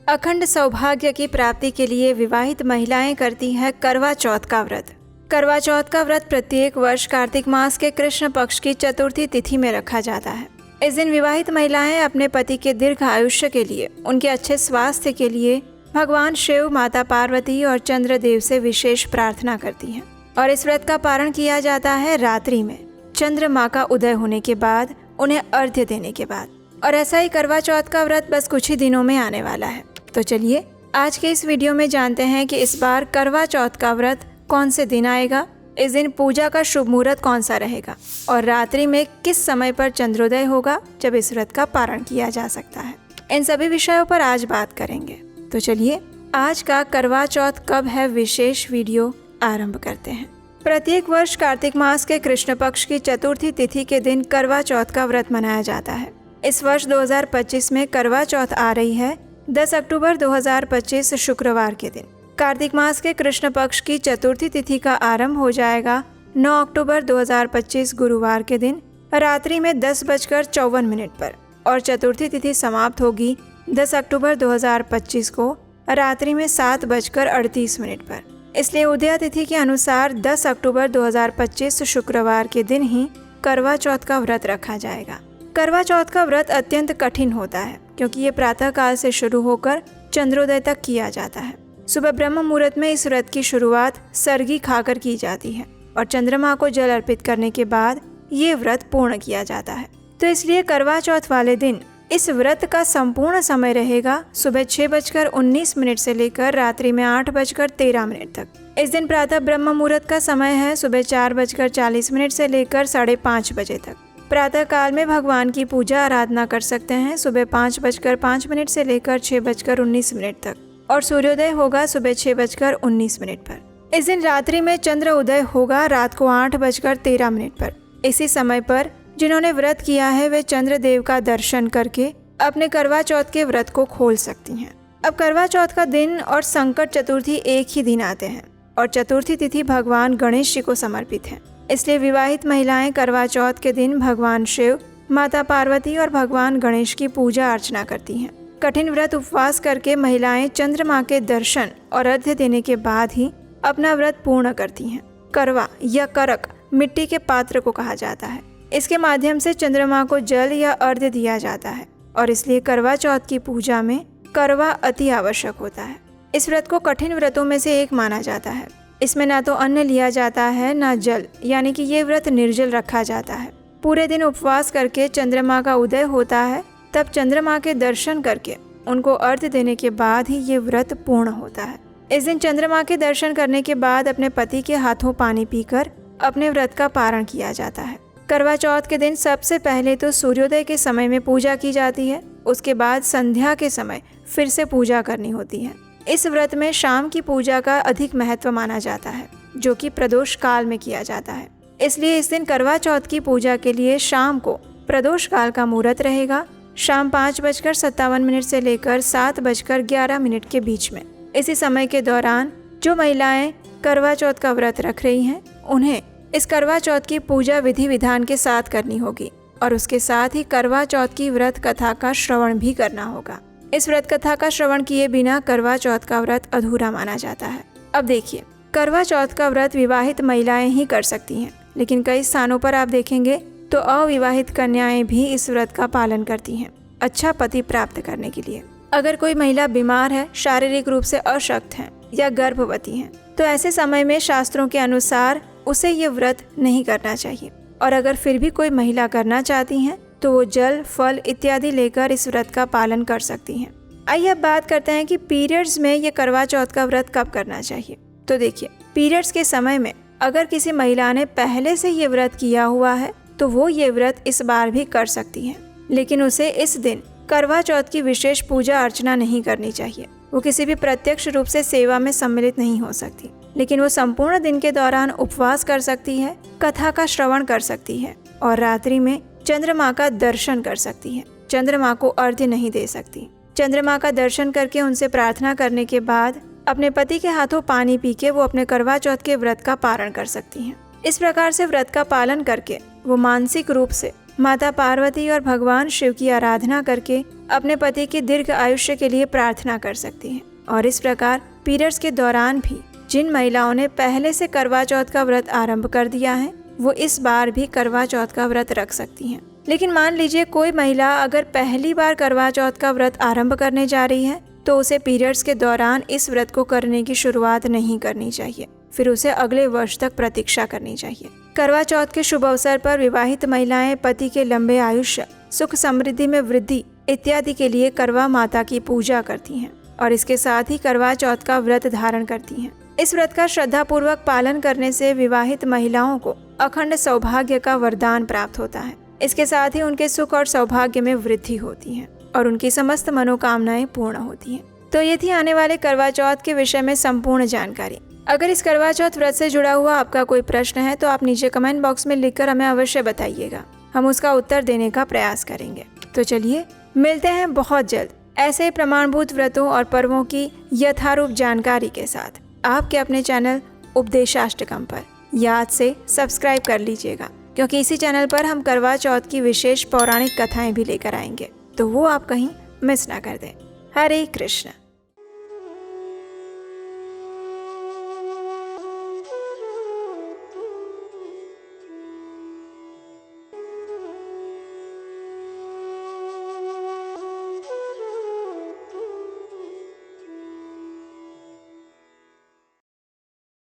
अखंड सौभाग्य की प्राप्ति के लिए विवाहित महिलाएं करती हैं करवा चौथ का व्रत। करवा चौथ का व्रत प्रत्येक वर्ष कार्तिक मास के कृष्ण पक्ष की चतुर्थी तिथि में रखा जाता है। इस दिन विवाहित महिलाएं अपने पति के दीर्घ आयुष्य के लिए, उनके अच्छे स्वास्थ्य के लिए भगवान शिव, माता पार्वती और चंद्रदेव से विशेष प्रार्थना करती हैं। और इस व्रत का पारण किया जाता है रात्रि में, चंद्रमा का उदय होने के बाद, उन्हें अर्घ्य देने के बाद। और ऐसा ही करवा चौथ का व्रत बस कुछ ही दिनों में आने वाला है। तो चलिए आज के इस वीडियो में जानते हैं कि इस बार करवा चौथ का व्रत कौन से दिन आएगा, इस दिन पूजा का शुभ मुहूर्त कौन सा रहेगा और रात्रि में किस समय पर चंद्रोदय होगा जब इस व्रत का पारण किया जा सकता है। इन सभी विषयों पर आज बात करेंगे। तो चलिए आज का करवा चौथ कब है विशेष वीडियो आरंभ करते हैं। प्रत्येक वर्ष कार्तिक मास के कृष्ण पक्ष की चतुर्थी तिथि के दिन करवा चौथ का व्रत मनाया जाता है। इस वर्ष 2025 में करवा चौथ आ रही है 10 अक्टूबर 2025 शुक्रवार के दिन। कार्तिक मास के कृष्ण पक्ष की चतुर्थी तिथि का आरंभ हो जाएगा 9 अक्टूबर 2025 गुरुवार के दिन रात्रि में 10:54 पर और चतुर्थी तिथि समाप्त होगी 10 अक्टूबर 2025 को रात्रि में 7:38 पर। इसलिए उदय तिथि के अनुसार 10 अक्टूबर 2025 शुक्रवार के दिन ही करवा चौथ का व्रत रखा जाएगा। करवा चौथ का व्रत अत्यंत कठिन होता है क्योंकि ये प्रातः काल से शुरू होकर चंद्रोदय तक किया जाता है। सुबह ब्रह्म मुहूर्त में इस व्रत की शुरुआत सरगी खाकर की जाती है और चंद्रमा को जल अर्पित करने के बाद ये व्रत पूर्ण किया जाता है। तो इसलिए करवा चौथ वाले दिन इस व्रत का संपूर्ण समय रहेगा सुबह 6:19 से लेकर रात्रि में 8:13 तक। इस दिन प्रातः ब्रह्म मुहूर्त का समय है सुबह 4:40 से लेकर 5:30 बजे तक। प्रातः काल में भगवान की पूजा आराधना कर सकते हैं सुबह 5:05 से लेकर 6:19 तक और सूर्योदय होगा सुबह 6:19 पर। इस दिन रात्रि में चंद्र उदय होगा रात को 8:13 पर। इसी समय पर जिन्होंने व्रत किया है वे चंद्रदेव का दर्शन करके अपने करवा चौथ के व्रत को खोल सकती हैं। अब करवा चौथ का दिन और संकट चतुर्थी एक ही दिन आते हैं और चतुर्थी तिथि भगवान गणेश जी को समर्पित है। इसलिए विवाहित महिलाएं करवा चौथ के दिन भगवान शिव, माता पार्वती और भगवान गणेश की पूजा अर्चना करती हैं। कठिन व्रत उपवास करके महिलाएं चंद्रमा के दर्शन और अर्घ्य देने के बाद ही अपना व्रत पूर्ण करती हैं। करवा या करक मिट्टी के पात्र को कहा जाता है। इसके माध्यम से चंद्रमा को जल या अर्घ्य दिया जाता है और इसलिए करवा चौथ की पूजा में करवा अति आवश्यक होता है। इस व्रत को कठिन व्रतों में से एक माना जाता है। इसमें ना तो अन्न लिया जाता है ना जल, यानी कि ये व्रत निर्जल रखा जाता है। पूरे दिन उपवास करके चंद्रमा का उदय होता है, तब चंद्रमा के दर्शन करके उनको अर्घ्य देने के बाद ही ये व्रत पूर्ण होता है। इस दिन चंद्रमा के दर्शन करने के बाद अपने पति के हाथों पानी पीकर अपने व्रत का पारण किया जाता है। करवा चौथ के दिन सबसे पहले तो सूर्योदय के समय में पूजा की जाती है, उसके बाद संध्या के समय फिर से पूजा करनी होती है। इस व्रत में शाम की पूजा का अधिक महत्व माना जाता है जो कि प्रदोष काल में किया जाता है। इसलिए इस दिन करवा चौथ की पूजा के लिए शाम को प्रदोष काल का मुहूर्त रहेगा, शाम 5:57 से लेकर 7:11 के बीच में। इसी समय के दौरान जो महिलाएं करवा चौथ का व्रत रख रही हैं उन्हें इस करवा चौथ की पूजा विधि विधान के साथ करनी होगी और उसके साथ ही करवा चौथ की व्रत कथा का श्रवण भी करना होगा। इस व्रत कथा का श्रवण किए बिना करवा चौथ का व्रत अधूरा माना जाता है। अब देखिए, करवा चौथ का व्रत विवाहित महिलाएं ही कर सकती हैं, लेकिन कई स्थानों पर आप देखेंगे तो अविवाहित कन्याएं भी इस व्रत का पालन करती हैं अच्छा पति प्राप्त करने के लिए। अगर कोई महिला बीमार है, शारीरिक रूप से अशक्त है या गर्भवती है तो ऐसे समय में शास्त्रों के अनुसार उसे ये व्रत नहीं करना चाहिए। और अगर फिर भी कोई महिला करना चाहती हैं तो वो जल, फल इत्यादि लेकर इस व्रत का पालन कर सकती हैं। आइए अब बात करते हैं कि पीरियड्स में ये करवा चौथ का व्रत कब करना चाहिए। तो देखिए, पीरियड्स के समय में अगर किसी महिला ने पहले से ये व्रत किया हुआ है तो वो ये व्रत इस बार भी कर सकती है, लेकिन उसे इस दिन करवा चौथ की विशेष पूजा अर्चना नहीं करनी चाहिए। वो किसी भी प्रत्यक्ष रूप से सेवा में सम्मिलित नहीं हो सकती, लेकिन वो संपूर्ण दिन के दौरान उपवास कर सकती है, कथा का श्रवण कर सकती है और रात्रि में चंद्रमा का दर्शन कर सकती है। चंद्रमा को अर्घ्य नहीं दे सकती। चंद्रमा का दर्शन करके उनसे प्रार्थना करने के बाद अपने पति के हाथों पानी पी के वो अपने करवा चौथ के व्रत का पारण कर सकती हैं। इस प्रकार से व्रत का पालन करके वो मानसिक रूप से माता पार्वती और भगवान शिव की आराधना करके अपने पति की दीर्घ आयुष्य के लिए प्रार्थना कर सकती हैं। और इस प्रकार पीरियड्स के दौरान भी जिन महिलाओं ने पहले से करवा चौथ का व्रत आरंभ कर दिया है वो इस बार भी करवा चौथ का व्रत रख सकती हैं। लेकिन मान लीजिए कोई महिला अगर पहली बार करवा चौथ का व्रत आरंभ करने जा रही है तो उसे पीरियड्स के दौरान इस व्रत को करने की शुरुआत नहीं करनी चाहिए, फिर उसे अगले वर्ष तक प्रतीक्षा करनी चाहिए। करवा चौथ के शुभ अवसर पर विवाहित महिलाएं पति के लंबे आयुष्य, सुख समृद्धि में वृद्धि इत्यादि के लिए करवा माता की पूजा करती हैं और इसके साथ ही करवा चौथ का व्रत धारण करती हैं। इस व्रत का श्रद्धा पूर्वक पालन करने से विवाहित महिलाओं को अखंड सौभाग्य का वरदान प्राप्त होता है। इसके साथ ही उनके सुख और सौभाग्य में वृद्धि होती है और उनकी समस्त मनोकामनाएं पूर्ण होती हैं। तो ये थी आने वाले करवा चौथ के विषय में संपूर्ण जानकारी। अगर इस करवा चौथ व्रत से जुड़ा हुआ आपका कोई प्रश्न है तो आप नीचे कमेंट बॉक्स में लिखकर हमें अवश्य बताइएगा, हम उसका उत्तर देने का प्रयास करेंगे। तो चलिए मिलते हैं बहुत जल्द ऐसे प्रमाणभूत व्रतों और पर्वों की यथारूप जानकारी के साथ आपके अपने चैनल उपदेशाष्टकम पर। याद से सब्सक्राइब कर लीजिएगा क्योंकि इसी चैनल पर हम करवा चौथ की विशेष पौराणिक कथाएं भी लेकर आएंगे, तो वो आप कहीं मिस ना कर दें। हरे कृष्ण।